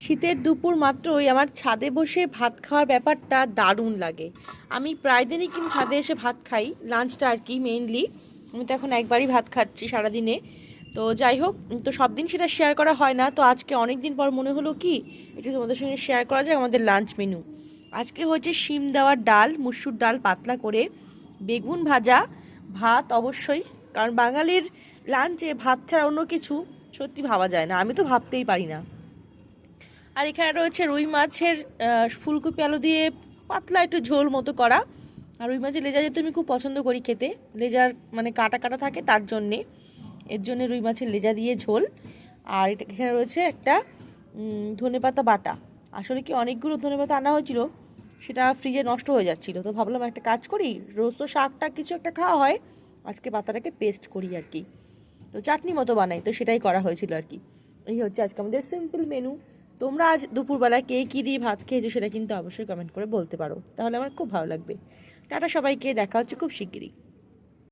শীতের দুপুর মাত্রই আমার ছাদে বসে ভাত খাওয়ার ব্যাপারটা দারুণ লাগে। আমি প্রায় দিনই কিন্তু ছাদে এসে ভাত খাই, লাঞ্চটা আর কি মেইনলি। আমি তো এখন একবারই ভাত খাচ্ছি সারাদিনে। তো যাই হোক, তো সব দিন সেটা শেয়ার করা হয় না, তো আজকে অনেক দিন পর মনে হলো কি একটু তোমাদের সঙ্গে শেয়ার করা যায় আমাদের লাঞ্চ মেনু। আজকে হচ্ছে শিম দেওয়ার ডাল, মুসুর ডাল পাতলা করে, বেগুন ভাজা, ভাত অবশ্যই, কারণ বাঙালির লাঞ্চে ভাত ছাড়া অন্য কিছু সত্যি ভাবা যায় না, আমি তো ভাবতেই পারি না। আর এখানে রয়েছে রুই মাছের ফুলকপি আলু দিয়ে পাতলা একটু ঝোল মতো করা। আর রুই মাছের লেজা যেহেতু আমি খুব পছন্দ করি খেতে, লেজার মানে কাটা কাটা থাকে তার জন্যে, এর জন্য রুই মাছের লেজা দিয়ে ঝোল। আর এখানে রয়েছে একটা ধনেপাতা বাটা। আসলে কি অনেকগুলো ধনেপাতা আনা হয়েছিল, সেটা ফ্রিজে নষ্ট হয়ে যাচ্ছিলো, তো ভাবলাম একটা কাজ করি, রোজ তো শাকটা কিছু একটা খাওয়া হয়, আজকে পাতাটাকে পেস্ট করি আর কি। তো চাটনি মতো বানাই, তো সেটাই করা হয়েছিল আর কি। এই হচ্ছে আজকে আমাদের সিম্পল মেনু। তোমরা আজ দুপুরবেলা কে কী দিয়ে ভাত খেয়েছো সেটা কিন্তু অবশ্যই কমেন্ট করে বলতে পারো, তাহলে আমার খুব ভালো লাগবে। টাটা সবাইকে, দেখা হচ্ছে খুব শিগগিরই।